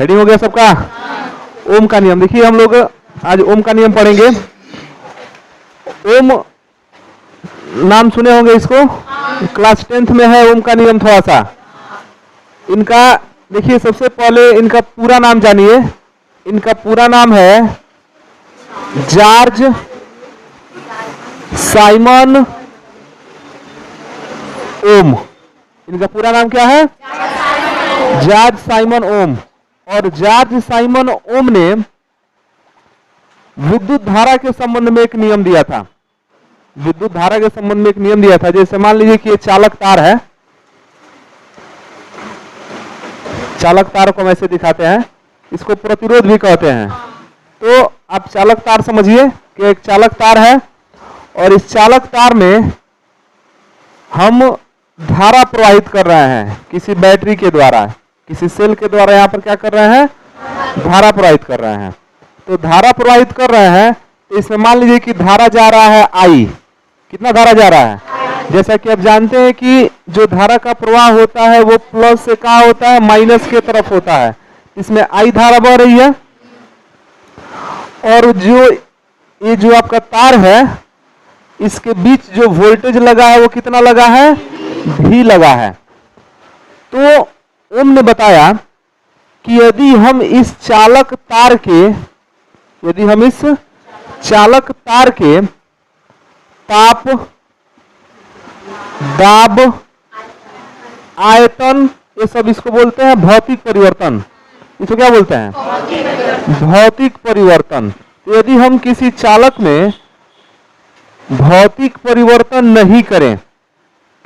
Ready हो गया सबका? ओम का नियम देखिए, हम लोग आज ओम का नियम पढ़ेंगे। ओम नाम सुने होंगे इसको, क्लास 10th में है ओम का नियम। थोड़ा सा इनका देखिए, सबसे पहले इनका पूरा नाम जानिए। इनका पूरा नाम है जॉर्ज साइमन ओम। इनका पूरा नाम क्या है? जॉर्ज साइमन ओम। और जॉर्ज साइमन ओम ने विद्युत धारा के संबंध में एक नियम दिया था। विद्युत धारा के संबंध में एक नियम दिया था। जैसे मान लीजिए कि ये चालक तार है। चालक तार को हम ऐसे दिखाते हैं, इसको प्रतिरोध भी कहते हैं। तो आप चालक तार समझिए कि एक चालक तार है, और इस चालक तार में हम धारा प्रवाहित कर रहे हैं किसी बैटरी के द्वारा, किसी सेल के द्वारा। यहां पर क्या कर रहे हैं? धारा प्रवाहित कर रहे हैं। तो धारा प्रवाहित कर रहे हैं, तो इसमें मान लीजिए कि धारा जा रहा है आई। कितना धारा जा रहा है? जैसा कि आप जानते हैं कि जो धारा का प्रवाह होता है वो प्लस से कहाँ होता है? माइनस के तरफ होता है। इसमें आई धारा बह रही है, और ये जो आपका तार है, इसके बीच जो वोल्टेज लगा है वो कितना लगा है? भी लगा है। तो ओम ने बताया कि यदि हम इस चालक तार के ताप, दाब, आयतन, ये सब इसको बोलते हैं भौतिक परिवर्तन। इसको क्या बोलते हैं? भौतिक परिवर्तन। तो यदि हम किसी चालक में भौतिक परिवर्तन नहीं करें,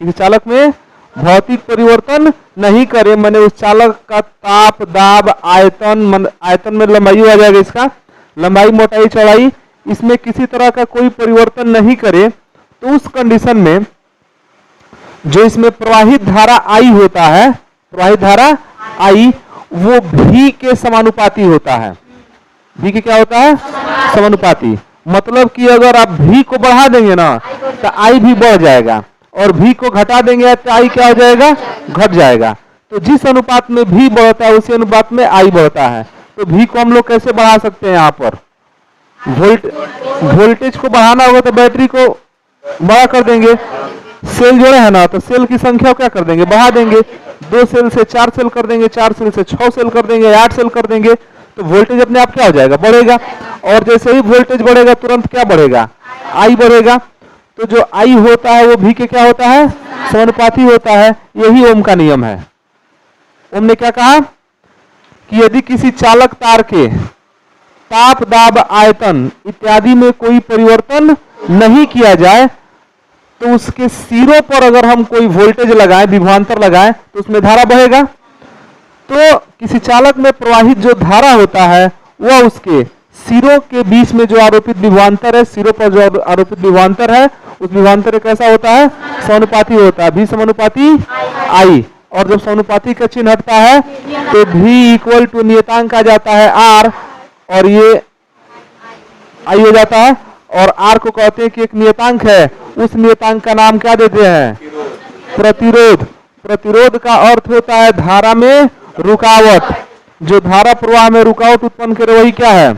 किसी चालक में भौतिक परिवर्तन नहीं करें, माने उस चालक का ताप, दाब, आयतन, आयतन में लंबाई आ जाएगा, इसका लंबाई, मोटाई, चौड़ाई, इसमें किसी तरह का कोई परिवर्तन नहीं करे, तो उस कंडीशन में जो इसमें प्रवाहित धारा आई होता है, प्रवाहित धारा आई, वो भी के समानुपाती होता है। भी के क्या होता है? समानुपाती। मतलब कि अगर आप भी को बढ़ा देंगे ना, तो आई भी बढ़ जाएगा, और भी को घटा देंगे तो आई क्या हो जाएगा? घट जाएगा। तो जिस अनुपात में भी बढ़ता है उसी अनुपात में आई बढ़ता है। तो भी को हम लोग कैसे बढ़ा सकते हैं? यहाँ पर वोल्टेज को बढ़ाना होगा तो बैटरी को बड़ा कर देंगे। सेल जोड़े है ना, तो सेल की संख्या क्या कर देंगे? बढ़ा देंगे। 2 सेल से 4 सेल कर देंगे, 4 सेल से 6 सेल कर देंगे, 8 सेल कर देंगे। तो वोल्टेज अपने आप क्या हो जाएगा? बढ़ेगा। और जैसे ही वोल्टेज बढ़ेगा तुरंत क्या बढ़ेगा? आई बढ़ेगा। तो जो आई होता है वो भी के क्या होता है? समानुपाती होता है। यही ओम का नियम है। ओम ने क्या कहा कि यदि किसी चालक तार के ताप, दाब, आयतन इत्यादि में कोई परिवर्तन नहीं किया जाए, तो उसके सिरों पर अगर हम कोई वोल्टेज लगाएं, विभवांतर लगाएं, तो उसमें धारा बहेगा। तो किसी चालक में प्रवाहित जो धारा होता है वह उसके सिरों के बीच में जो आरोपित विभवांतर है, सिरों पर जो आरोपित विभवांतर है, उस विभवांतर कैसा होता है? समानुपाती होता है। भी समानुपाती आई। और जब समानुपाती का चिन्ह हटता है तो भी इक्वल टू नियतांक आ जाता है आर, और ये आई हो जाता है। और आर को कहते हैं कि एक नियतांक है, उस नियतांक का नाम क्या देते हैं? प्रतिरोध। प्रतिरोध का अर्थ होता है धारा में रुकावट। जो धारा प्रवाह में रुकावट उत्पन्न करे वही क्या है?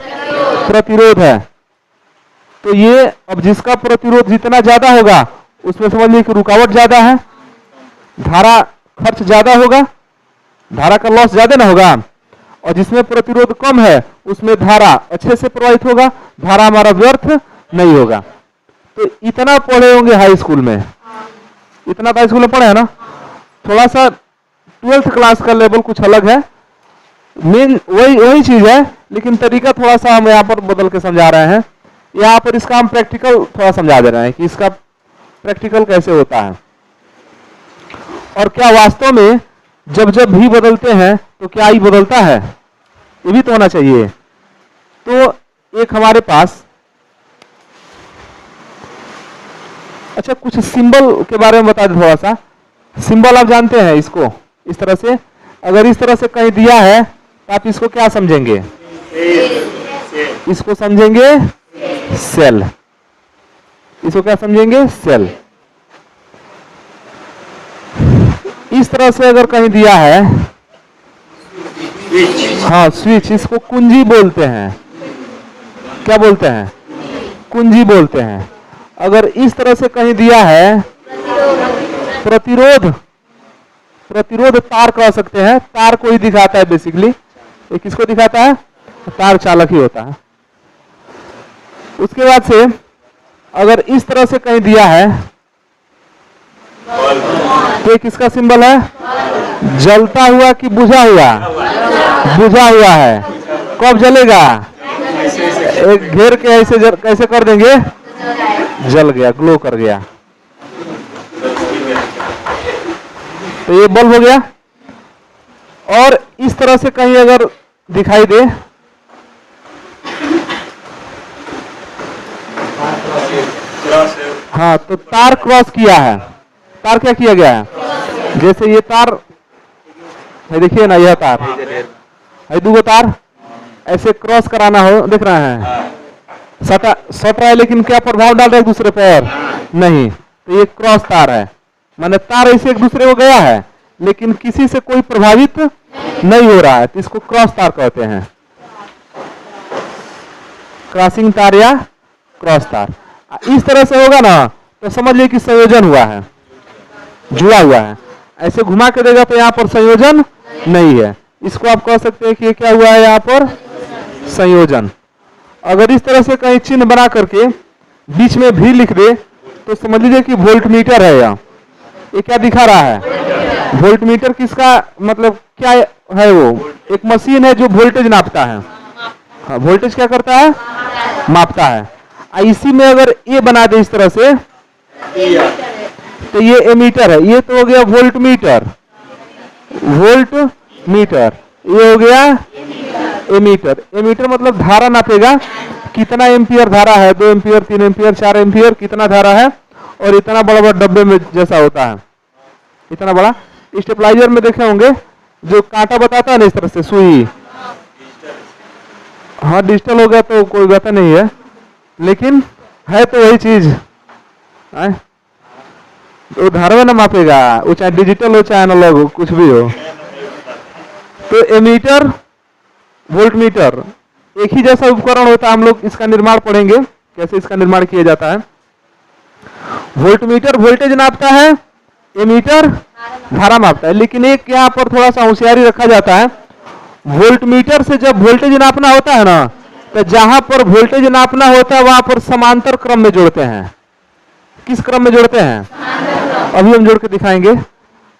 प्रतिरोध है। तो ये अब जिसका प्रतिरोध जितना ज्यादा होगा उसमें समझ लीजिए कि रुकावट ज्यादा है, धारा खर्च ज्यादा होगा, धारा का लॉस ज्यादा ना होगा। और जिसमें प्रतिरोध कम है उसमें धारा अच्छे से प्रवाहित होगा, धारा हमारा व्यर्थ नहीं होगा। तो इतना पढ़े होंगे हाई स्कूल में, इतना तो हाई स्कूल में पढ़े है ना। थोड़ा सा 12th क्लास का लेवल कुछ अलग है, मेन वही चीज है, लेकिन तरीका थोड़ा सा हम यहाँ पर बदल के समझा रहे हैं। यहाँ पर इसका हम प्रैक्टिकल थोड़ा समझा दे रहे हैं कि इसका प्रैक्टिकल कैसे होता है, और क्या वास्तव में जब जब भी बदलते हैं तो क्या आई बदलता है, ये भी तो होना चाहिए। तो एक हमारे पास, अच्छा कुछ सिंबल के बारे में बता दें थोड़ा सा। सिंबल आप जानते हैं इसको, इस तरह से, अगर इस तरह से कहीं दिया है तो आप इसको क्या समझेंगे? इसको समझेंगे सेल। इसको क्या समझेंगे? सेल। इस तरह से अगर कहीं दिया है हाँ स्विच, इसको कुंजी बोलते हैं। क्या बोलते हैं? कुंजी बोलते हैं। अगर इस तरह से कहीं दिया है प्रतिरोध, प्रतिरोध तार कह सकते हैं, तार को ही दिखाता है बेसिकली। ये किसको दिखाता है? तार चालक ही होता है। उसके बाद से अगर इस तरह से कहीं दिया है तो ये किसका सिंबल है? जलता हुआ कि बुझा हुआ? बुझा हुआ है। कब जलेगा? एक घेर के ऐसे कैसे कर देंगे? जल गया, ग्लो कर गया। तो ये बल्ब हो गया। और इस तरह से कहीं अगर दिखाई दे, हाँ तो तार क्रॉस किया है। तार क्या किया गया है? जैसे ये तार देखिए ना, यह तार है, दो तार ऐसे क्रॉस कराना हो, देख रहे हैं सट रहा है, लेकिन क्या प्रभाव डाल रहा है एक दूसरे पर? नहीं। तो ये क्रॉस तार है, माने तार ऐसे एक दूसरे को गया है लेकिन किसी से कोई प्रभावित नहीं हो रहा है, तो इसको क्रॉस तार कहते हैं। क्रॉसिंग तार या क्रॉस तार। इस तरह से होगा ना तो समझ लीजिए कि संयोजन हुआ है, जुड़ा हुआ है। ऐसे घुमा के देगा तो यहाँ पर संयोजन नहीं है, इसको आप कह सकते हैं कि ये क्या हुआ है? यहाँ पर संयोजन। अगर इस तरह से कहीं चिन्ह बना करके बीच में भी लिख दे तो समझ लीजिए कि वोल्टमीटर है। यहाँ ये क्या दिखा रहा है? वोल्टमीटर किसका मतलब क्या है? वो एक मशीन है जो वोल्टेज नापता है। हाँ, वोल्टेज क्या करता है? मापता है। इसी में अगर ये बना दे इस तरह से तो ये एमीटर है। ये तो हो गया वोल्टमीटर, वोल्टमीटर। ये हो गया एमीटर। एमीटर मतलब धारा नापेगा, कितना एम्पियर धारा है, 2 एम्पियर, 3 एम्पियर, 4 एम्पियर, कितना धारा है। और इतना बड़ा बड़ा डब्बे में जैसा होता है, इतना बड़ा। स्टेबलाइजर में देखे होंगे जो कांटा बताता है ना, इस तरह से सुई। हाँ डिजिटल हो गया तो कोई बात नहीं है, लेकिन है तो वही चीज है। तो धारा में ना मापेगा, वो चाहे डिजिटल हो चाहे एनालॉग हो, कुछ भी हो। तो एमीटर, वोल्टमीटर एक ही जैसा उपकरण होता है। हम लोग इसका निर्माण पढ़ेंगे, कैसे इसका निर्माण किया जाता है। वोल्टमीटर वोल्टेज नापता है, एमीटर धारा मापता है। लेकिन एक यहाँ पर थोड़ा सा होशियारी रखा जाता है। वोल्टमीटर से जब वोल्टेज नापना होता है ना, तो जहां पर वोल्टेज नापना होता है वहां पर समांतर क्रम में जोड़ते हैं। किस क्रम में जोड़ते हैं? अभी हम जोड़ के दिखाएंगे।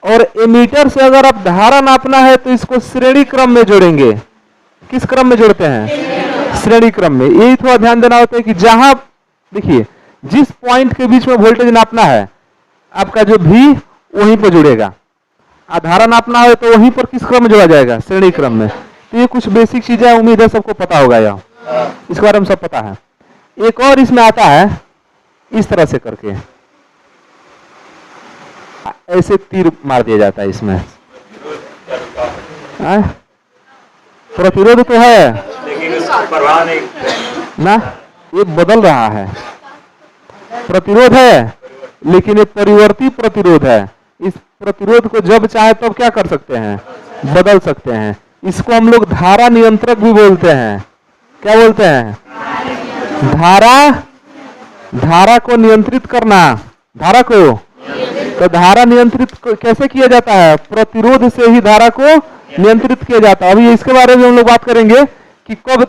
और एमीटर से अगर आप धारा नापना है तो इसको श्रेणी क्रम में जोड़ेंगे। किस क्रम में जोड़ते हैं? श्रेणी क्रम में। यही थोड़ा ध्यान देना होता है कि जहां देखिए जिस पॉइंट के बीच में वोल्टेज नापना है, आपका जो भी वहीं पर जुड़ेगा। धारा नापना है तो वहीं पर किस क्रम में जोड़ा जाएगा? श्रेणी क्रम में। तो ये कुछ बेसिक चीजें उम्मीद है सबको पता होगा, यहाँ इसके बारे में सब पता है। एक और इसमें आता है इस तरह से करके, ऐसे तीर मार दिया जाता है इसमें। प्रतिरोध तो है लेकिन प्रवाह नहीं ना, ये बदल रहा है। प्रतिरोध है लेकिन ये परिवर्ती प्रतिरोध है। इस प्रतिरोध को जब चाहे तब क्या कर सकते हैं? बदल सकते हैं। इसको हम लोग धारा नियंत्रक भी बोलते हैं। क्या बोलते हैं? धारा को नियंत्रित करना। धारा को तो धारा नियंत्रित कैसे किया जाता है? प्रतिरोध से ही धारा को नियंत्रित किया जाता है। अभी इसके बारे में हम लोग बात करेंगे कि कब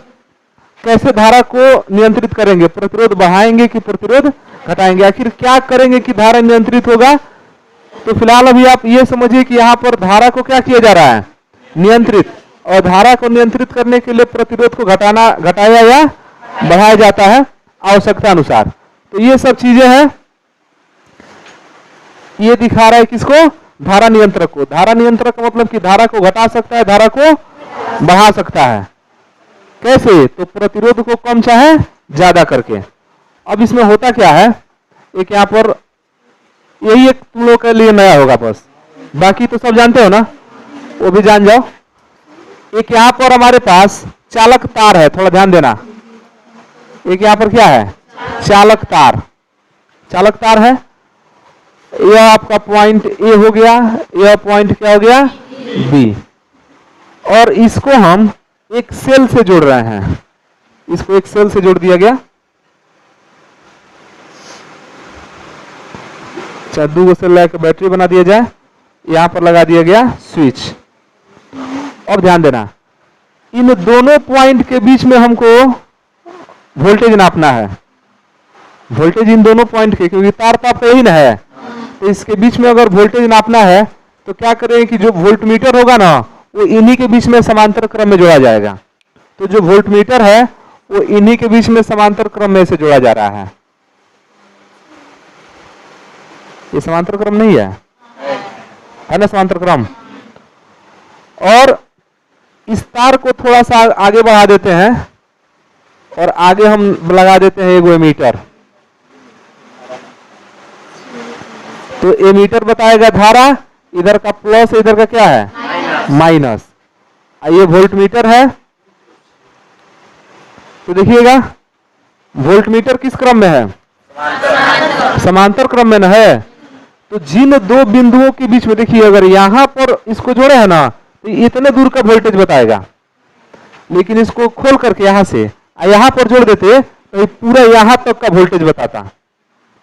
कैसे धारा को नियंत्रित करेंगे, प्रतिरोध बढ़ाएंगे कि प्रतिरोध घटाएंगे, आखिर क्या करेंगे कि धारा नियंत्रित होगा। तो फिलहाल अभी आप ये समझिए कि यहाँ पर धारा को क्या किया जा रहा है? नियंत्रित। और धारा को नियंत्रित करने के लिए प्रतिरोध को घटाया या बढ़ाया जाता है आवश्यकता अनुसार। तो ये सब चीजें हैं। ये दिखा रहा है किसको? धारा नियंत्रक को। धारा नियंत्रक का मतलब कि धारा को घटा सकता है, धारा को बढ़ा सकता है। कैसे? तो प्रतिरोध को कम चाहे ज्यादा करके। अब इसमें होता क्या है, एक यहाँ पर यही एक तुम लोग के लिए नया होगा, बस बाकी तो सब जानते हो ना, वो भी जान जाओ। एक यहाँ पर हमारे पास चालक तार है, थोड़ा ध्यान देना। एक यहाँ पर क्या है? चालक तार। चालक तार है। यह आपका पॉइंट ए हो गया, यह पॉइंट क्या हो गया? बी। और इसको हम एक सेल से जोड़ रहे हैं, इसको एक सेल से जोड़ दिया गया, चाहे 2 सेल लगा के बैटरी बना दिया जाए, यहां पर लगा दिया गया स्विच। अब ध्यान देना, इन दोनों पॉइंट के बीच में हमको वोल्टेज नापना है, वोल्टेज इन दोनों पॉइंट के, क्योंकि तार ताप यही ना है, तो इसके बीच में अगर वोल्टेज नापना है तो क्या करें कि जो वोल्टमीटर होगा ना वो इन्हीं के बीच में समांतर क्रम में जोड़ा जाएगा। तो जो वोल्टमीटर है वो इन्हीं के बीच में समांतर क्रम में से जोड़ा जा रहा है। ये समांतर क्रम नहीं है, है ना समांतर क्रम। और इस तार को थोड़ा सा आगे बढ़ा देते हैं और आगे हम लगा देते हैं एगो एमीटर। तो एमीटर बताएगा धारा, इधर का प्लस इधर का क्या है माइनस। ये वोल्टमीटर है, तो देखिएगा वोल्टमीटर किस क्रम में है, समांतर क्रम में ना है। तो जिन दो बिंदुओं के बीच में देखिए, अगर यहां पर इसको जोड़े है ना तो इतने दूर का वोल्टेज बताएगा, लेकिन इसको खोल करके यहां से यहां पर जोड़ देते तो पूरा यहां तक का वोल्टेज बताता।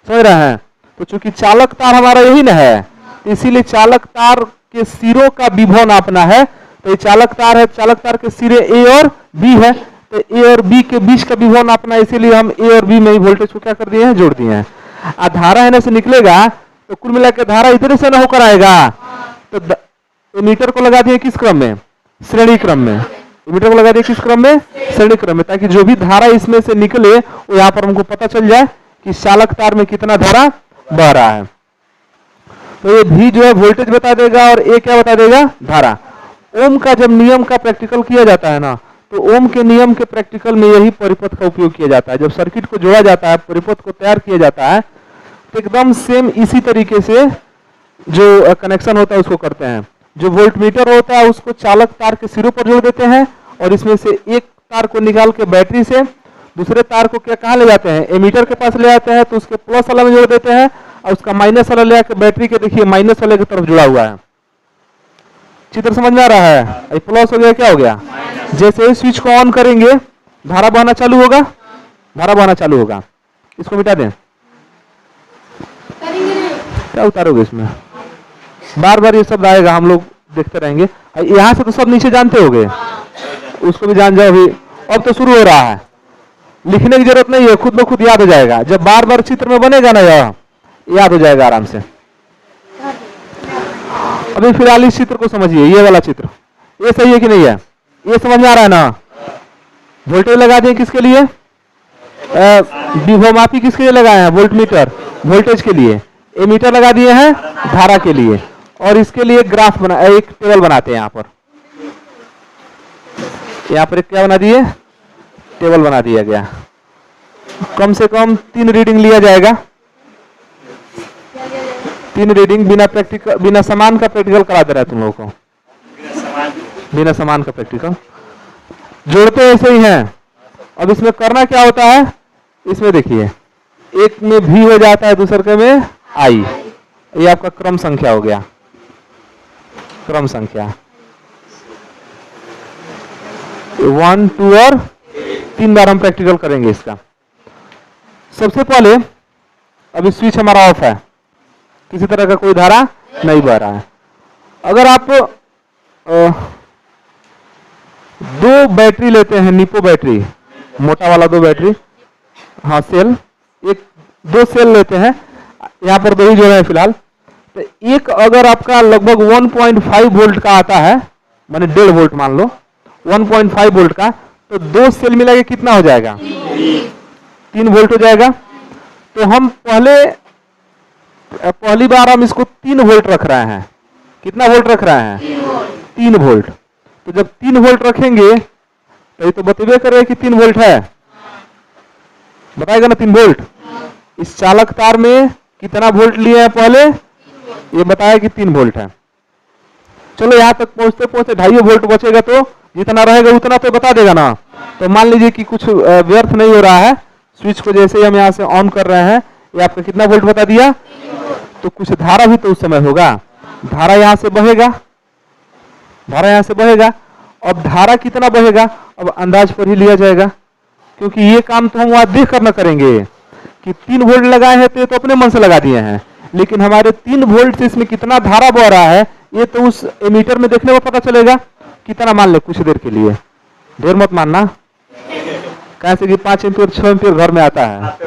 समझ रहे हैं। तो चूंकि चालक तार हमारा यही ना है, तो इसीलिए चालक तार के सिरों का विभव नापना है। तो ये चालक तार है, चालक तार के सिरे ए और बी है, तो ए और बी के बीच का विभव नापना है, इसीलिए हम ए और बी में ही वोल्टेज को क्या कर दिए हैं, जोड़ दिए हैं। धारा है ना से निकलेगा तो कुल मिला के धारा इधर से ना होकर आएगा। तो मीटर को लगा दिए किस क्रम में, श्रेणी क्रम में। मीटर को लगा दिए किस क्रम में, श्रेणी क्रम में, ताकि जो भी धारा इसमें से निकले वो यहाँ पर हमको पता चल जाए कि चालक तार में कितना धारा बह रहा है। तो ये भी जो है वोल्टेज बता देगा और ए क्या बता देगा, धारा। ओम का जब नियम का प्रैक्टिकल किया जाता है ना, तो ओम के नियम के प्रैक्टिकल में यही परिपथ का उपयोग किया जाता है। जब सर्किट को जोड़ा जाता है, परिपथ को तैयार किया जाता है, तो एकदम सेम इसी तरीके से जो कनेक्शन होता है उसको करते हैं। जो वोल्टमीटर होता है उसको चालक तार के सिरों पर जोड़ देते हैं और इसमें से एक तार को निकाल के बैटरी से दूसरे तार को क्या कहाँ ले जाते हैं, एमीटर के पास ले जाते हैं, तो उसके प्लस वाला में जोड़ देते हैं और उसका माइनस वाला ले आकर बैटरी के देखिए माइनस वाले की तरफ जुड़ा हुआ है। चित्र समझ में आ रहा है। ये प्लस हो गया, क्या हो गया, जैसे ही स्विच को ऑन करेंगे धारा बहना चालू होगा, धारा बहना चालू होगा। इसको मिटा दें, क्या उतारोगे इसमें, बार बार ये शब्द आएगा, हम लोग देखते रहेंगे। यहाँ से तो सब नीचे जानते होगे, उसको भी जान जाओ अभी। अब तो शुरू हो रहा है, लिखने की जरूरत नहीं है, खुद ब खुद याद हो जाएगा। जब बार बार चित्र में बनेगा ना यह याद हो जाएगा आराम से। अभी फिलहाल इस चित्र को समझिए, ये वाला चित्र, ये सही है कि नहीं है, ये समझ में आ रहा है ना। वोल्टेज लगा दिए किसके लिए, विभवमापी किसके लिए लगाए हैं, वोल्टमीटर, वोल्टेज के लिए। एमीटर लगा दिए हैं धारा के लिए, और इसके लिए ग्राफ बना, एक टेबल बनाते हैं। यहाँ पर एक क्या बना दिए, टेबल बना दिया गया। कम से कम 3 रीडिंग लिया जाएगा, 3 रीडिंग बिना प्रैक्टिकल, बिना समान का प्रैक्टिकल करा दे रहा है तुम लोगों को, बिना समान का प्रैक्टिकल। जोड़ते ऐसे ही हैं। अब इसमें करना क्या होता है, इसमें देखिए एक में भी हो जाता है, दूसरे के में आई। ये आपका क्रम संख्या हो गया, क्रम संख्या 1, 2 और 3 बार हम प्रैक्टिकल करेंगे इसका। सबसे पहले अभी स्विच हमारा ऑफ है, किसी तरह का कोई धारा नहीं बह रहा है। अगर आप 2 बैटरी लेते हैं, निपो बैटरी, मोटा वाला 2 बैटरी, हाँ सेल, 2 सेल लेते हैं, यहाँ पर 2 ही जोड़े हैं फिलहाल। तो एक अगर आपका लगभग 1.5 वोल्ट का आता है, माने 1.5 वोल्ट मान लो, 1.5 वोल्ट का, तो 2 सेल मिला के कितना हो जाएगा, 3 वोल्ट हो जाएगा। तो हम पहली बार हम इसको 3 वोल्ट रख रहे हैं। कितना वोल्ट रख रहे हैं, 3 वोल्ट। तो जब 3 वोल्ट रखेंगे तो ये तो बतेबे करेगा कि 3 वोल्ट है, बताएगा ना 3 वोल्ट। इस चालक तार में कितना वोल्ट लिए हैं पहले, ये बताया कि 3 वोल्ट है। चलो यहाँ तक पहुंचते पहुंचते 2.5 वोल्ट बचेगा, तो जितना रहेगा उतना तो बता देगा ना। तो मान लीजिए कि कुछ व्यर्थ नहीं हो रहा है, स्विच को जैसे ही हम यहाँ से ऑन कर रहे हैं, ये आपका कितना वोल्ट बता दिया। तो कुछ धारा भी तो उस समय होगा, धारा यहाँ से बहेगा, धारा यहाँ से बहेगा। अब धारा कितना बहेगा अब अंदाज पर ही लिया जाएगा, क्योंकि ये काम तो हम वहां देख कर न करेंगे कि 3 वोल्ट लगाए हैं तो ये तो अपने मन से लगा दिए हैं, लेकिन हमारे 3 वोल्ट से इसमें कितना धारा बह रहा है ये तो उस एमीटर में देखने में पता चलेगा। कितना मान ले कुछ देर के लिए, ढेर मत मानना, कैसे कि 5 एम्पियर 6 एम्पियर घर में आता है।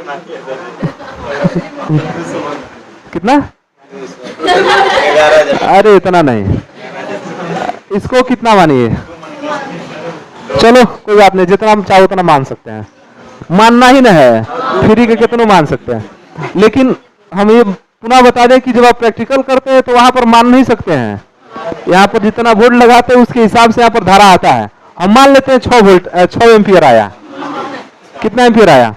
कितना? अरे इतना नहीं, इसको कितना मानिए, चलो कोई बात नहीं, जितना हम चाहो उतना मान सकते हैं, मानना ही ना है, फ्री के कितनों मान सकते हैं। लेकिन हम ये पुनः बता दें कि जब आप प्रैक्टिकल करते हैं तो वहां पर मान नहीं सकते हैं, यहाँ पर जितना वोल्ट लगाते हैं उसके हिसाब से यहाँ पर धारा आता है। हम मान लेते हैं 6 एम्पियर आया, कितना एम्पियर आया?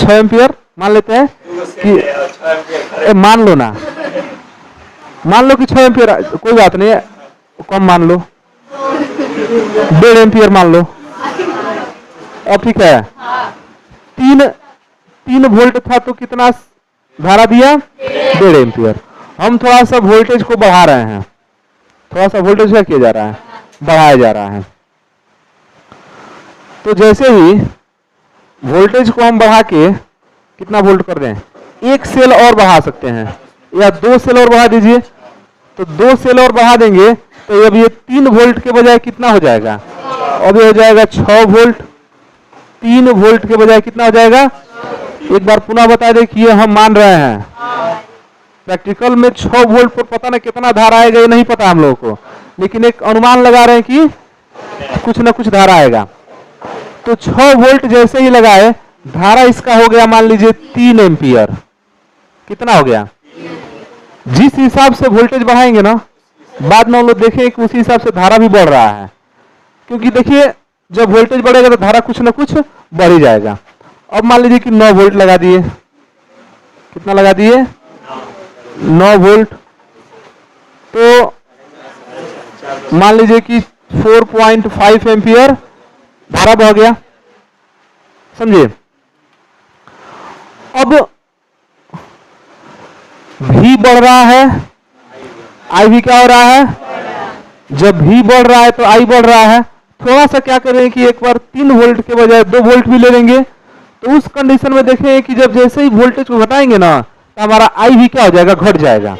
6 एम्पियर मान लेते हैं कि मान लो ना, मान लो कि 6 एम्पियर, कोई बात नहीं है, कम मान लो, 1.5 एम्पियर मान लो। अब ठीक है, 3 वोल्ट था तो कितना धारा दिया? 1.5 एम्पियर। हम थोड़ा सा वोल्टेज को बढ़ा रहे हैं, थोड़ा सा वोल्टेज क्या किया जा रहा है? बढ़ाया जा रहा है। तो जैसे ही वोल्टेज को हम बढ़ा के कितना वोल्ट कर दें, 1 सेल और बढ़ा सकते हैं या 2 सेल और बढ़ा दीजिए, तो 2 सेल और बढ़ा देंगे तो अब ये 3 वोल्ट के बजाय कितना हो जाएगा? अब ये हो जाएगा 6 वोल्ट। 3 वोल्ट के बजाय कितना हो जाएगा? एक बार पुनः बता दें कि ये हम मान रहे हैं, प्रैक्टिकल में 6 वोल्ट पर पता नहीं कितना धारा आएगा ये नहीं पता हम लोगों को, लेकिन एक अनुमान लगा रहे हैं कि कुछ ना कुछ धारा आएगा। तो 6 वोल्ट जैसे ही लगाए, धारा इसका हो गया मान लीजिए 3 एम्पियर। कितना हो गया? जिस हिसाब से वोल्टेज बढ़ाएंगे ना, बाद में हम लोग देखेंगे कि उसी हिसाब से धारा भी बढ़ रहा है, क्योंकि देखिए जब वोल्टेज बढ़ेगा तो धारा कुछ ना कुछ बढ़ ही जाएगा। अब मान लीजिए कि 9 वोल्ट लगा दिए, कितना लगा दिए? 9 वोल्ट। तो मान लीजिए कि 4.5 एम्पियर धारा बह गया, समझिए। अब भी बढ़ रहा है, आई भी क्या हो रहा है? जब भी बढ़ रहा है तो आई बढ़ रहा है। थोड़ा सा क्या करें कि एक बार 3 वोल्ट के बजाय 2 वोल्ट भी ले लेंगे, तो उस कंडीशन में देखें कि जब जैसे ही वोल्टेज को घटाएंगे ना तो हमारा आई भी क्या हो जाएगा? घट जाएगा।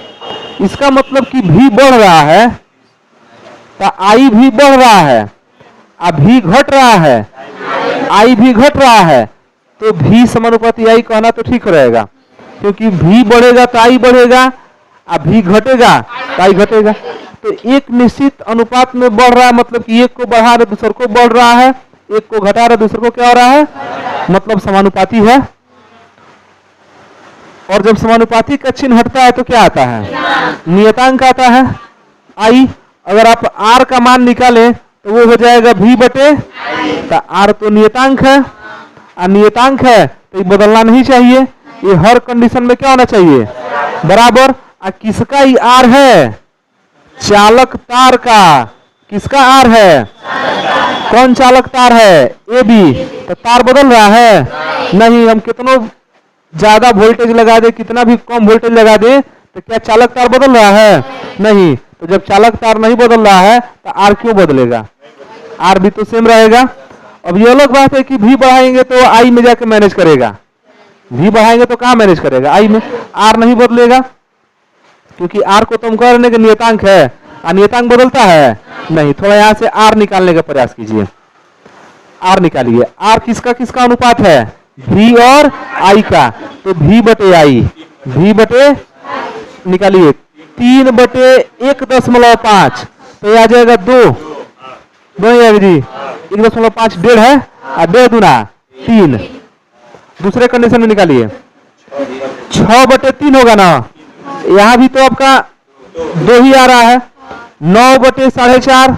इसका मतलब कि भी बढ़ रहा है तो आई भी बढ़ रहा है, अभी घट रहा है, आई भी घट रहा है, तो भी समानुपाती आई कहना तो ठीक रहेगा, क्योंकि भी बढ़ेगा तो आई बढ़ेगा, अभी घटेगा तो आई घटेगा। तो एक निश्चित अनुपात में बढ़ रहा है, मतलब कि एक को बढ़ा रहा दूसरे को बढ़ रहा है, एक को घटा रहा दूसरे को क्या हो रहा है? मतलब समानुपाती है। और जब समानुपाती का चिन्ह हटता है तो क्या आता है? नियतांक आता है, आई। अगर आप आर का मान निकालें तो वो हो जाएगा भी बटे, तो आर तो नियतांक है, और नियतांक है तो ये बदलना नहीं चाहिए, ये हर कंडीशन में क्या होना चाहिए? बराबर। और किसका ही आर है? चालक तार का। किसका आर है? कौन चालक तार है? A B. तो तार बदल रहा है? नहीं। हम कितना ज्यादा वोल्टेज लगा दे, कितना भी कम वोल्टेज लगा दे, तो क्या चालक तार बदल रहा है? नहीं। तो जब चालक तार नहीं बदल रहा है तो आर क्यों बदलेगा? आर भी तो सेम रहेगा। अब ये अलग बात है कि भी बढ़ाएंगे तो आई में जाके मैनेज करेगा, भी बढ़ाएंगे तो कहां मैनेज करेगा? आई में। आर नहीं बदलेगा, क्योंकि आर को तुम कह रहे कि नियतांक है, और नियतांक बदलता है? नहीं। थोड़ा यहां से आर निकालने का प्रयास कीजिए, आर निकालिए। आर किसका किसका अनुपात है? भी और आई का। तो भी बटे आई, भी बटे निकालिए 3 बटे 1.5, तो यह आ जाएगा 2 जी, 1.5 1.5 है, और 2 दूना 3। दूसरे कंडीशन में निकालिए 6 बटे 3 होगा ना, यहां भी तो आपका 2 ही आ रहा है। 9 बटे 4.5,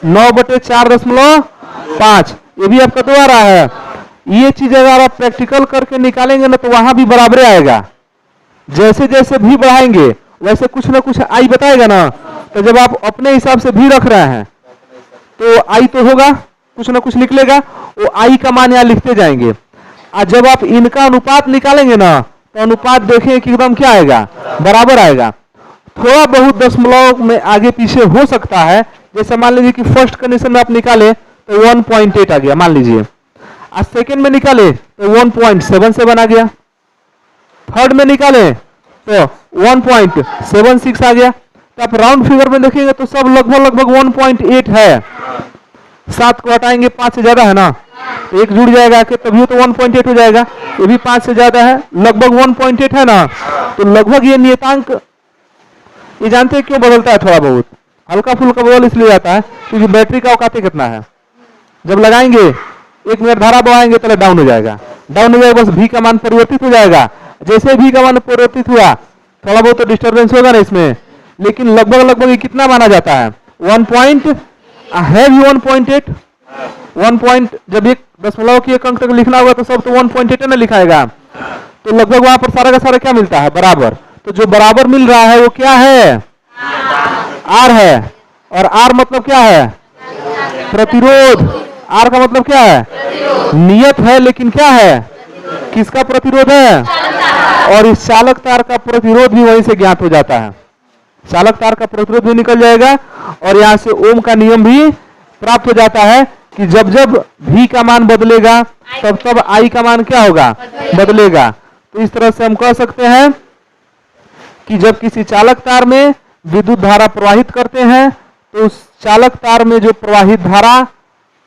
9 बटे 4.5, ये भी आपका 2 आ रहा है। ये चीज अगर आप प्रैक्टिकल करके निकालेंगे ना तो वहां भी बराबर आएगा। जैसे जैसे भी बढ़ाएंगे वैसे कुछ ना कुछ आई बताएगा ना, तो जब आप अपने हिसाब से भी रख रहे हैं तो आई तो होगा, कुछ ना कुछ निकलेगा, वो आई का मान यहाँ लिखते जाएंगे। और जब आप इनका अनुपात निकालेंगे ना तो अनुपात देखें कि एकदम क्या आएगा? बराबर आएगा। थोड़ा बहुत दशमलव में आगे पीछे हो सकता है, जैसे मान लीजिए कि फर्स्ट कंडीशन में आप निकाले तो 1.8 आ गया मान लीजिए, आज सेकेंड में निकाले तो 1.77 आ गया, थर्ड में निकाले तो 1.76 आ गया। तो आप राउंड फिगर में देखेंगे तो सब लगभग 1.8 है। 7 को हटाएंगे 5 से ज्यादा है ना, तो एक जुड़ जाएगा कि तभी तो 1.8 हो जाएगा। ये भी 5 से ज्यादा है, लगभग 1.8 है ना, तो लगभग ये नियतांक, ये जानते हैं क्यों बदलता है, थोड़ा बहुत हल्का फुल्का बदल इसलिए जाता है क्योंकि बैटरी का औकात कितना है। जब लगाएंगे 1 मिनट धारा बढ़ाएंगे तो डाउन हो जाएगा, बस भी का मान परिवर्तित हो जाएगा। जैसे भी का मान परिवर्तित हुआ थोड़ा बहुत तो डिस्टर्बेंस होगा ना इसमें, लेकिन लगभग ये कितना माना जाता है 1.8 जब एक दशमलव की एक अंक तक लिखना होगा तो सब तो 1.8 ना लिखाएगा, तो लगभग वहां पर सारा का सारा क्या मिलता है, बराबर। तो जो बराबर मिल रहा है वो क्या है, आर है। और आर मतलब क्या है, प्रतिरोध। आर का मतलब क्या है, नियत है, लेकिन क्या है, किसका प्रतिरोध है, और इस चालक तार का प्रतिरोध भी वहीं से ज्ञात हो जाता है। चालक तार का प्रतिरोध भी निकल जाएगा और यहां से ओम का नियम भी प्राप्त हो जाता है कि जब जब भी का मान बदलेगा तब आई का मान क्या होगा, बदलेगा। तो इस तरह से हम कह सकते हैं कि जब किसी चालक तार में विद्युत धारा प्रवाहित करते हैं तो उस चालक तार में जो प्रवाहित धारा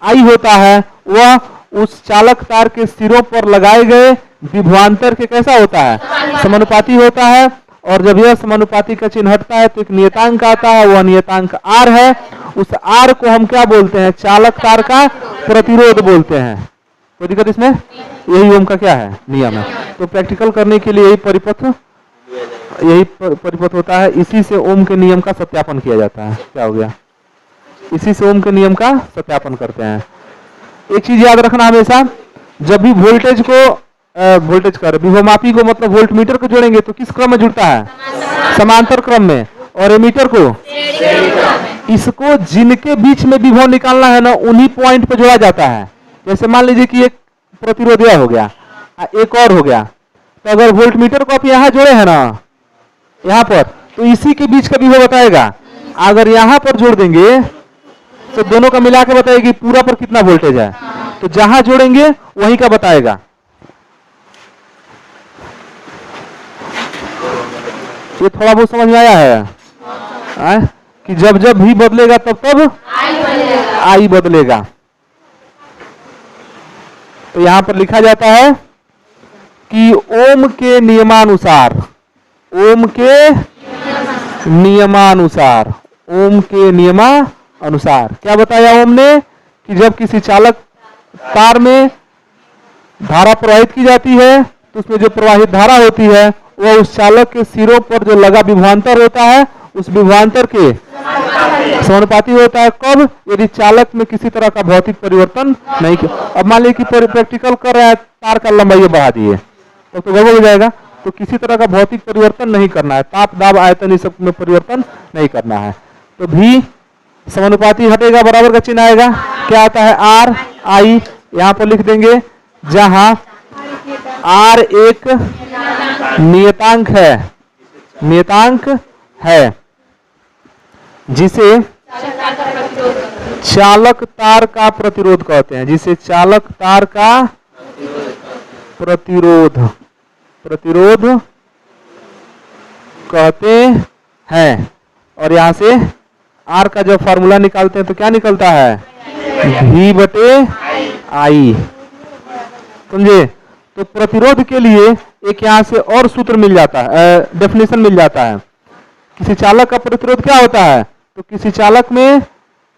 आई होता है वह उस चालक तार के सिरों पर लगाए गए विभवांतर के कैसा होता है, समानुपाती होता है। और जब यह समानुपाती का चिन्ह हटता है तो एक नियतांक आता है, वह नियतांक आर है। उस आर को हम क्या बोलते हैं, चालक तार का प्रतिरोध बोलते हैं। कोई दिक्कत इसमें, यही ओम का क्या है, नियम है। तो प्रैक्टिकल करने के लिए यही परिपथ होता है। इसी से ओम के नियम का सत्यापन किया जाता है। क्या हो गया, इसी से ओम के नियम का सत्यापन करते हैं। एक चीज याद रखना हमेशा, जब भी वोल्टेज को विभवमापी को मतलब वोल्ट मीटर को जोड़ेंगे तो किस क्रम में जुड़ता है, समांतर क्रम में। और एमीटर को, इसको जिनके बीच में विभव निकालना है ना उन्हीं पॉइंट पे जोड़ा जाता है। जैसे मान लीजिए कि एक प्रतिरोध यह हो गया, एक और हो गया, तो अगर वोल्ट मीटर को आप यहाँ जोड़े हैं ना, यहाँ पर, तो इसी के बीच का विभव बताएगा। अगर यहाँ पर जोड़ देंगे तो दोनों का मिला के बताएगी पूरा पर कितना वोल्टेज है, तो जहां जोड़ेंगे वहीं का बताएगा। ये थोड़ा बहुत समझ में आया है कि जब जब भी बदलेगा तब आई बदलेगा। तो यहां पर लिखा जाता है कि ओम के नियमानुसार, ओम के नियमानुसार क्या बताया ओम ने, कि जब किसी चालक तार में धारा प्रवाहित की जाती है तो उसमें जो प्रवाहित धारा होती है वह उस चालक के सिरों पर जो लगा विभवांतर होता है उस विभवांतर के समानुपाती होता है। कब, यदि चालक में किसी तरह का भौतिक परिवर्तन नहीं किया। अब मान लीजिए कि प्रैक्टिकल कर रहा है, तार का लंबाई बढ़ा दिए तो गड़बड़ हो जाएगा। तो किसी तरह का भौतिक परिवर्तन नहीं करना है, ताप दाब आयतन इस सब में परिवर्तन नहीं करना है। तो भी समानुपाती हटेगा, बराबर का चिन्ह आएगा, क्या आता है, आर आई। यहां पर लिख देंगे जहां आर एक नियतांक है जिसे चालक तार का प्रतिरोध कहते हैं, जिसे चालक तार का प्रतिरोध कहते हैं। और यहां से आर का जब फॉर्मूला निकालते हैं तो क्या निकलता है, V बटे आई। समझे। तो प्रतिरोध के लिए एक यहां से और सूत्र मिल जाता है, डेफिनेशन मिल जाता है। किसी चालक का प्रतिरोध क्या होता है, तो किसी चालक में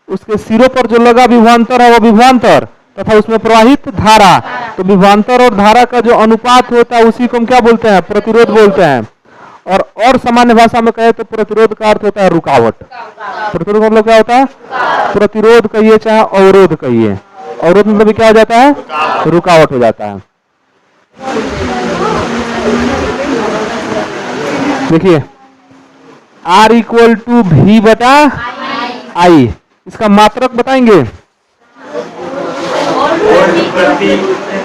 उसके सिरों पर जो लगा विभवांतर है वो विभवांतर तथा उसमें प्रवाहित धारा, तो विभवांतर और धारा का जो अनुपात होता है उसी को हम क्या बोलते हैं, प्रतिरोध बोलते हैं। और सामान्य भाषा में कहे तो प्रतिरोध का अर्थ होता है रुकावट। प्रतिरोध मतलब क्या होता है, प्रतिरोध कहिए चाहे अवरोध कहिए, अवरोध मतलब क्या हो जाता है, रुकावट हो जाता है। देखिए R इक्वल टू V बटा आई, इसका मात्रक बताएंगे,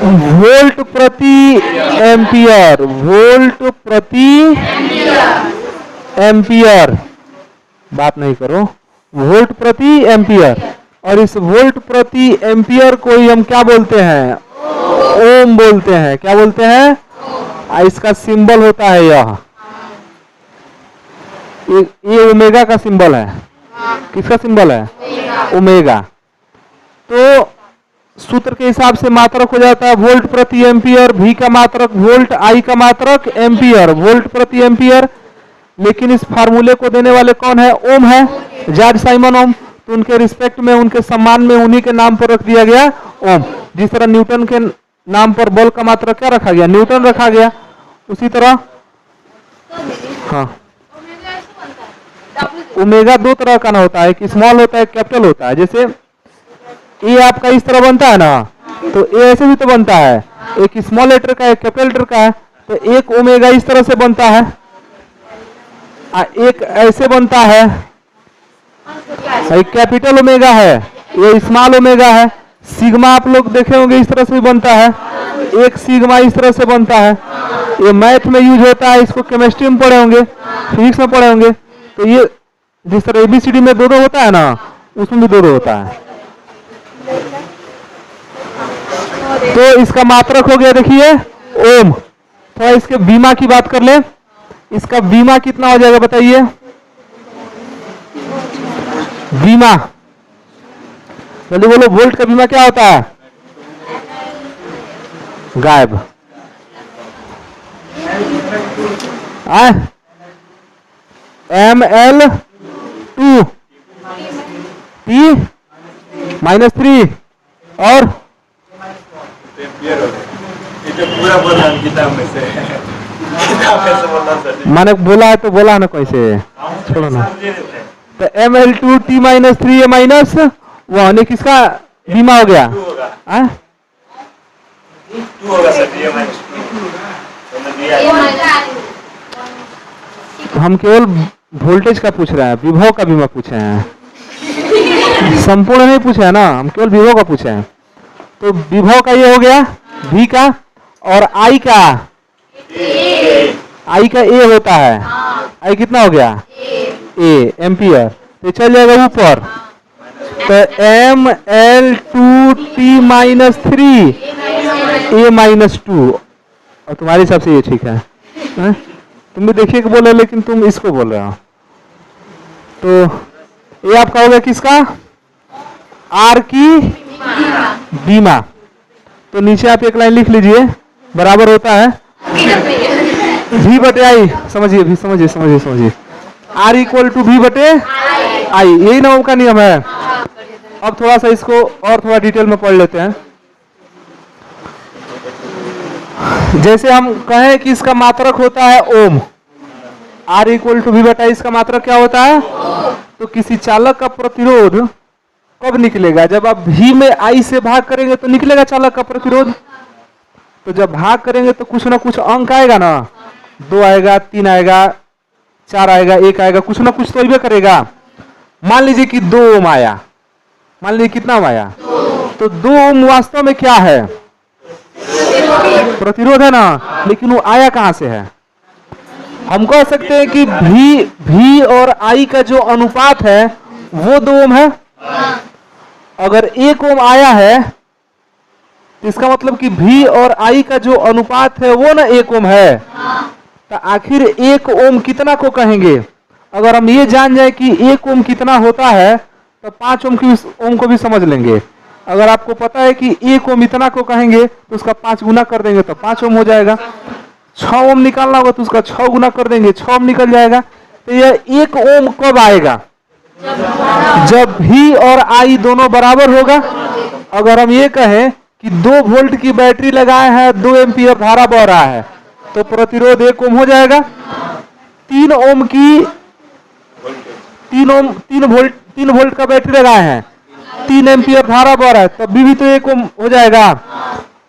वोल्ट प्रति एम्पियर, वोल्ट प्रति एम्पियर। बात नहीं करो, वोल्ट प्रति एम्पियर, और इस वोल्ट प्रति एम्पियर को ही हम क्या बोलते हैं? ओम बोलते हैं। क्या बोलते हैं? इसका सिंबल होता है यह, ये ओमेगा का सिंबल है। किसका सिंबल है? ओमेगा। तो सूत्र के हिसाब से मात्रक हो जाता है वोल्ट प्रति एम्पियर, V का मात्रक वोल्ट, I का मात्रक एम्पियर, वोल्ट प्रति एम्पियर। लेकिन इस फार्मूले को देने वाले कौन है? ओम है, जॉर्ज साइमन ओम। तो उनके रिस्पेक्ट में, उनके सम्मान में उन्हीं के नाम पर रख दिया गया ओम। जिस तरह न्यूटन के नाम पर बल का मात्रक क्या रखा गया? न्यूटन रखा गया। उसी तरह हाँ, ओमेगा दो तरह का ना होता है, एक स्मॉल होता है, कैपिटल होता है। जैसे ए आपका इस तरह बनता है ना, तो ए ऐसे भी तो बनता है, एक स्मॉल लेटर का, एक कैपिटल लेटर का है। तो एक ओमेगा इस तरह से बनता है, एक ऐसे बनता है, एक कैपिटल ओमेगा है, ये स्मॉल ओमेगा है। सिग्मा आप लोग देखे होंगे इस तरह से भी बनता है, एक सिग्मा इस तरह से बनता है। ये मैथ में यूज होता है, इसको केमिस्ट्री में पढ़े होंगे, फिजिक्स में पढ़े होंगे। तो ये जिस तरह एबीसीडी में दो दो होता है ना, उसमें भी दो दो होता है। तो इसका मात्रक हो गया, देखिए ओम। थोड़ा इसके बीमा की बात कर ले, इसका बीमा कितना हो जाएगा बताइए? बीमा जल्दी बोलो, वोल्ट का बीमा क्या होता है? गायब। ml2 T-3 और मैंने बोला है तो बोला ना, कैसे छोड़ो ना। तो ml2 T-3 माइनस वन, किसका बीमा हो गया? हम केवल वोल्टेज का पूछ रहे हैं, विभव का बीमा पूछे हैं, संपूर्ण नहीं पूछे है ना, हम केवल विभव का पूछे हैं। तो विभव का ये हो गया V का, और I का A होता है। I कितना हो गया? A ampere. तो चल जाएगा ऊपर, तो ml2T-3 A-2। और तुम्हारे हिसाब से ये ठीक है, तुम भी देखिए कि बोले, लेकिन तुम इसको बोल रहे हो। तो ये आपका हो गया किसका? आर की बीमा। तो नीचे आप एक लाइन लिख लीजिए, बराबर होता है V बटे आई। समझिए भी, समझिए समझिए समझिए, R इक्वल टू V बटे आई, यही ना का नियम है। अब थोड़ा सा इसको और थोड़ा डिटेल में पढ़ लेते हैं। जैसे हम कहें कि इसका मात्रक होता है ओम, R इक्वल टू V बटा, इसका मात्रक क्या होता है? तो किसी चालक का प्रतिरोध कब निकलेगा? जब आप V में I से भाग करेंगे तो निकलेगा चालक का प्रतिरोध। तो जब भाग करेंगे तो कुछ ना कुछ अंक आएगा ना, 2 आएगा, 3 आएगा, 4 आएगा, 1 आएगा, कुछ ना कुछ तो आएगा करेगा। मान लीजिए कि 2 ओम आया, मान लीजिए कितना ओम आया? तो 2 ओम वास्तव में क्या है? प्रतिरोध है ना, लेकिन वो आया कहां से है? हम कह सकते हैं कि V और I का जो अनुपात है वो 2 ओम है। अगर 1 ओम आया है तो इसका मतलब कि V और I का जो अनुपात है वो ना 1 ओम है। तो आखिर 1 ओम कितना को कहेंगे? अगर हम ये जान जाए कि 1 ओम कितना होता है तो 5 ओम को भी समझ लेंगे। अगर आपको पता है कि 1 ओम इतना को कहेंगे तो उसका 5 गुना कर देंगे तो 5 ओम हो जाएगा। 6 ओम निकालना होगा तो उसका 6 गुना कर देंगे, 6 ओम निकल जाएगा। तो यह 1 ओम कब आएगा? जब V और I दोनों बराबर होगा। अगर हम ये कहें कि 2 वोल्ट की बैटरी लगाए हैं, 2 एम्पियर धारा बह रहा है, तो प्रतिरोध 1 ओम हो जाएगा। 3 ओम की 3 वोल्ट का बैटरी लगाए हैं, 3 एम्पियर धारा बह रहा है, तब भी तो 1 ओम हो जाएगा।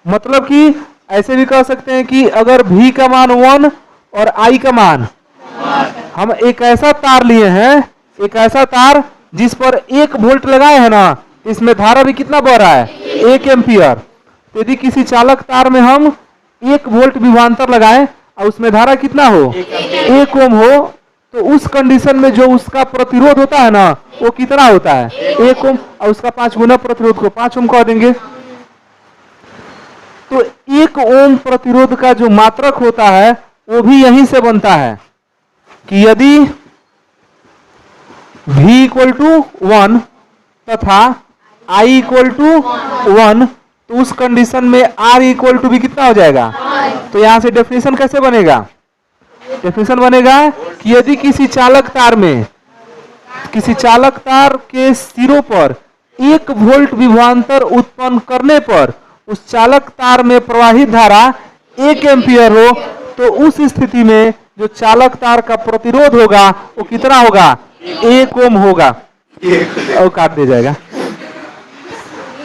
मतलब कि ऐसे भी कह सकते हैं कि अगर V का मान 1 और I का मान, हम एक ऐसा तार लिए हैं, एक ऐसा तार जिस पर 1 वोल्ट लगाए हैं ना, इसमें धारा भी कितना बह रहा है? 1 एम्पियर। यदि किसी चालक तार में हम 1 वोल्ट विभवांतर लगाएं और उसमें धारा कितना हो? 1 ओम हो, तो उस कंडीशन में जो उसका प्रतिरोध होता है ना वो कितना होता है 1 ओम, और उसका 5 गुना प्रतिरोध को 5 ओम कह देंगे। तो 1 ओम प्रतिरोध का जो मात्रक होता है वो भी यहीं से बनता है कि यदि V इक्वल टू 1 तथा I इक्वल टू 1 तो उस कंडीशन में R इक्वल टू भी कितना हो जाएगा। तो यहां से डेफिनेशन कैसे बनेगा, डेफिनेशन बनेगा कि यदि किसी चालक तार के सिरों पर 1 वोल्ट विभवांतर उत्पन्न करने पर उस चालक तार में प्रवाहित धारा 1 एम्पियर हो तो उस स्थिति में जो चालक तार का प्रतिरोध होगा वो कितना होगा 1 ओम होगा। और काट दिया जाएगा।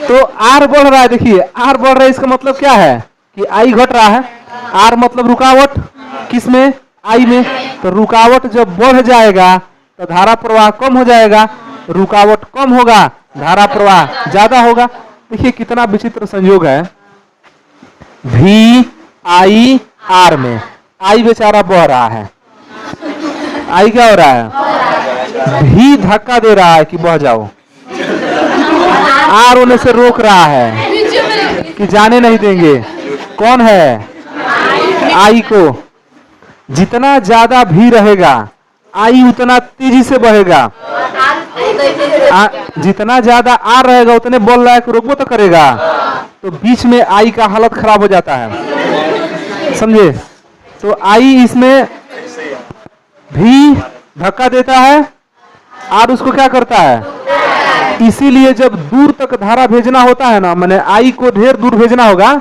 तो R बढ़ रहा है, देखिए R बढ़ रहा है, इसका मतलब क्या है कि I घट रहा है। R मतलब रुकावट, किसमें I में। तो रुकावट जब बढ़ जाएगा तो धारा प्रवाह कम हो जाएगा, रुकावट कम होगा धारा प्रवाह ज्यादा होगा। देखिए कितना विचित्र संयोग है, V I R में I बेचारा बढ़ रहा है, I क्या हो रहा है V धक्का दे रहा है कि बह जाओ, R होने से रोक रहा है कि जाने नहीं देंगे। कौन है I को। जितना ज्यादा V रहेगा I उतना तेजी से बढ़ेगा, जितना ज्यादा R रहेगा उतने बल लायक रोकबो तो करेगा। तो बीच में I का हालत खराब हो जाता है, समझे। तो I इसमें भी धक्का देता है, R उसको क्या करता है। इसीलिए जब दूर तक धारा भेजना होता है ना, मैंने I को ढेर दूर भेजना होगा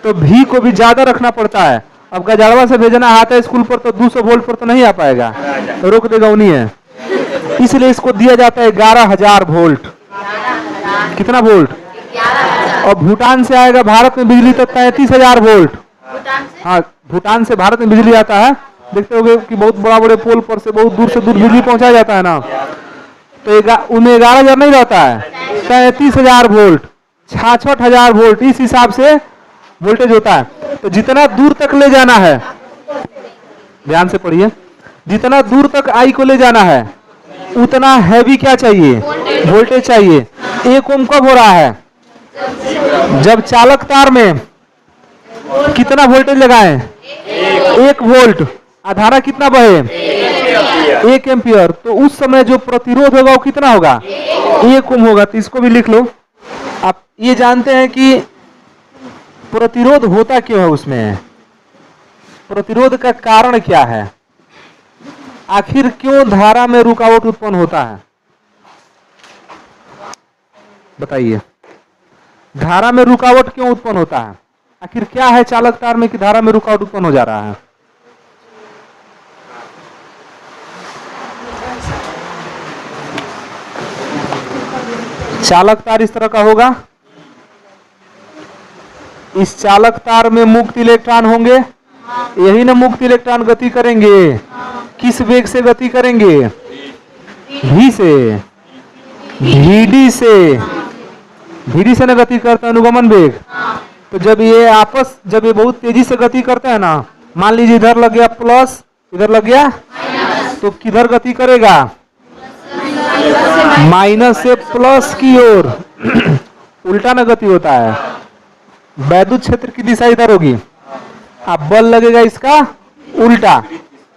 तो V को भी ज्यादा रखना पड़ता है। अब गजाड़वा से भेजना आता है स्कूल पर तो 200 वोल्ट पर तो नहीं आ पाएगा, तो रोक देगा उन्हीं है। इसलिए इसको दिया जाता है 11,000 वोल्ट। कितना वोल्ट। और भूटान से आएगा भारत में बिजली तक 33,000 वोल्ट। हाँ, भूटान से भारत में बिजली आता है, देखते होंगे कि बहुत बड़ा बड़े पोल पर से बहुत दूर बिजली पहुंचाया जाता है ना। तो उनमें 11,000 नहीं रहता है, 33,000 वोल्ट, 66,000 वोल्ट, इस हिसाब से वोल्टेज होता है। तो जितना दूर तक ले जाना है, ध्यान से पढ़िए, जितना दूर तक I को ले जाना है उतना हैवी क्या चाहिए, वोल्टेज चाहिए। 1 ओम कब हो रहा है, जब चालक तार में कितना वोल्टेज लगाएं 1 वोल्ट, धारा कितना बहे 1 एम्पियर। तो उस समय जो प्रतिरोध होगा वो कितना होगा 1 ओम होगा। तो इसको भी लिख लो। आप ये जानते हैं कि प्रतिरोध होता क्यों है, उसमें प्रतिरोध का कारण क्या है, आखिर क्यों धारा में रुकावट उत्पन्न होता है, बताइए। धारा में रुकावट क्यों उत्पन्न होता है, आखिर क्या है चालक तार में कि धारा में रुकावट उत्पन्न हो जा रहा है। चालक तार इस तरह का होगा, इस चालक तार में मुक्त इलेक्ट्रॉन होंगे, यही ना मुक्त इलेक्ट्रॉन गति करेंगे, किस वेग से गति करेंगे, V से, VD से ना गति करते हैं, अनुगमन वेग। तो जब ये बहुत तेजी से गति करते हैं ना, मान लीजिए इधर लग गया प्लस, इधर लग गया, तो किधर गति करेगा, माइनस से प्लस की ओर उल्टा ना गति होता है। वैद्युत क्षेत्र की दिशा इधर होगी, अब बल लगेगा इसका उल्टा,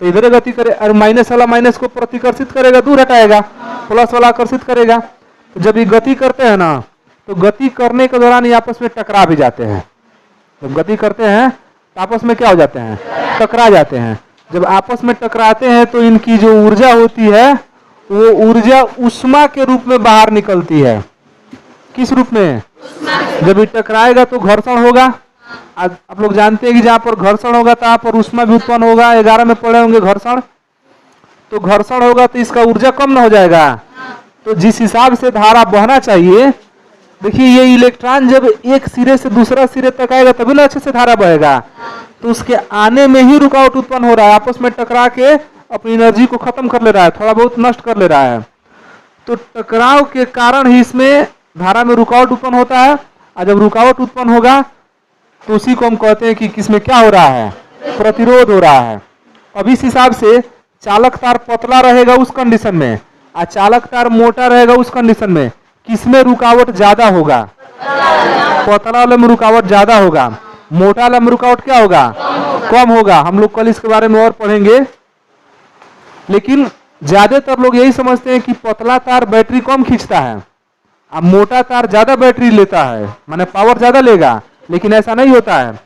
तो इधर गति करे, और माइनस वाला माइनस को प्रतिकर्षित करेगा, दूर हटाएगा, प्लस वाला आकर्षित करेगा। तो जब ये गति करते हैं ना, तो गति करने के दौरान ये आपस में टकरा भी जाते हैं। जब गति करते हैं तो आपस में क्या हो जाते हैं, टकरा जाते हैं। जब आपस में टकराते हैं तो इनकी जो ऊर्जा होती है वो ऊर्जा ऊष्मा के रूप में बाहर निकलती है। किस रूप में, जब ये टकराएगा तो घर्षण होगा। आप लोग जानते हैं कि जहां पर घर्षण होगा तो वहां पर ऊष्मा भी उत्पन्न होगा। 11 में पढ़े होंगे घर्षण। तो घर्षण होगा तो इसका ऊर्जा कम ना हो जाएगा। तो जिस हिसाब से धारा बहना चाहिए, देखिए ये इलेक्ट्रॉन जब एक सिरे से दूसरा सिरे तक आएगा तभी ना अच्छे से धारा बहेगा। तो उसके आने में ही रुकावट उत्पन्न हो रहा है, आपस में टकरा के अपनी एनर्जी को खत्म कर ले रहा है, थोड़ा बहुत नष्ट कर ले रहा है। तो टकराव के कारण ही इसमें धारा में रुकावट उत्पन्न होता है। और जब रुकावट उत्पन्न होगा तो उसी को हम कहते हैं कि किसमें क्या हो रहा है, प्रतिरोध हो रहा है। अब इस हिसाब से चालक तार पतला रहेगा उस कंडीशन में और चालक तार मोटा रहेगा उस कंडीशन में किसमें रुकावट ज्यादा होगा? पतला वाले में रुकावट ज्यादा होगा, मोटा वाले में रुकावट क्या होगा? कम होगा। हम लोग कल इसके बारे में और पढ़ेंगे। लेकिन ज्यादातर लोग यही समझते हैं कि पतला तार बैटरी कम खींचता है अब मोटा तार ज्यादा बैटरी लेता है, माने पावर ज्यादा लेगा। लेकिन ऐसा नहीं होता है।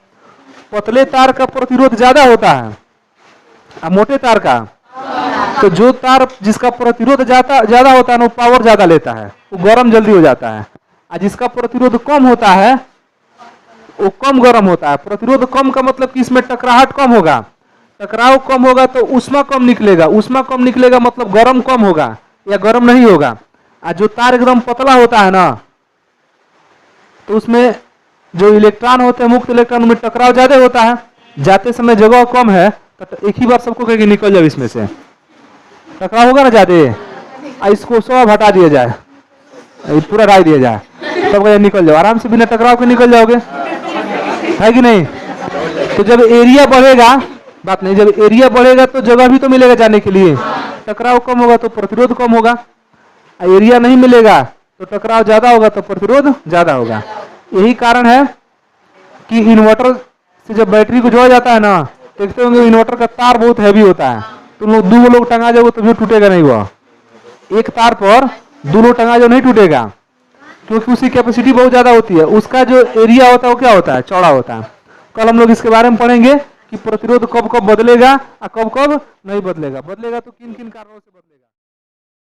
पतले तार का प्रतिरोध ज्यादा होता है अब मोटे तार का, तो जो तार जिसका प्रतिरोध ज्यादा होता है ना वो पावर ज्यादा लेता है, वो गर्म जल्दी हो जाता है। और जिसका प्रतिरोध कम होता है वो कम गर्म होता है। प्रतिरोध कम का मतलब कि इसमें टकराहट कम होगा, टकराव कम होगा तो ऊष्मा कम निकलेगा, ऊष्मा कम निकलेगा मतलब गर्म कम होगा या गर्म नहीं होगा। और जो तार एकदम पतला होता है ना तो उसमें जो इलेक्ट्रॉन होते हैं मुक्त इलेक्ट्रॉन में टकराव ज्यादा होता है, जाते समय जगह कम है तो एक ही बार सबको कहेंगे निकल जाओ, इसमें से टकराव होगा ना ज्यादा, इसको सब हटा दिया जाए, पूरा राय दिया जाए, सब निकल जाओ, आराम से बिना टकराव के निकल जाओगे, है कि नहीं? तो जब एरिया बढ़ेगा, बात नहीं, जब एरिया बढ़ेगा तो जगह भी तो मिलेगा जाने के लिए, टकराव कम होगा तो प्रतिरोध कम होगा, एरिया नहीं मिलेगा तो टकराव ज्यादा होगा तो प्रतिरोध ज्यादा होगा। यही कारण है कि इन्वर्टर से जब बैटरी को जोड़ा जाता है ना, देखते होंगे इन्वर्टर का तार बहुत हैवी होता है, तो लोग दो लोग टंगा जाओगे तो भी टूटेगा नहीं, वो एक तार पर दो लोग टंगा जाओ नहीं टूटेगा, क्योंकि उसकी कैपेसिटी बहुत ज्यादा होती है, उसका जो एरिया होता है वो क्या होता है? चौड़ा होता है। कल हम लोग इसके बारे में पढ़ेंगे कि प्रतिरोध कब कब बदलेगा और कब कब नहीं बदलेगा, बदलेगा तो किन किन कारणों से बदलेगा।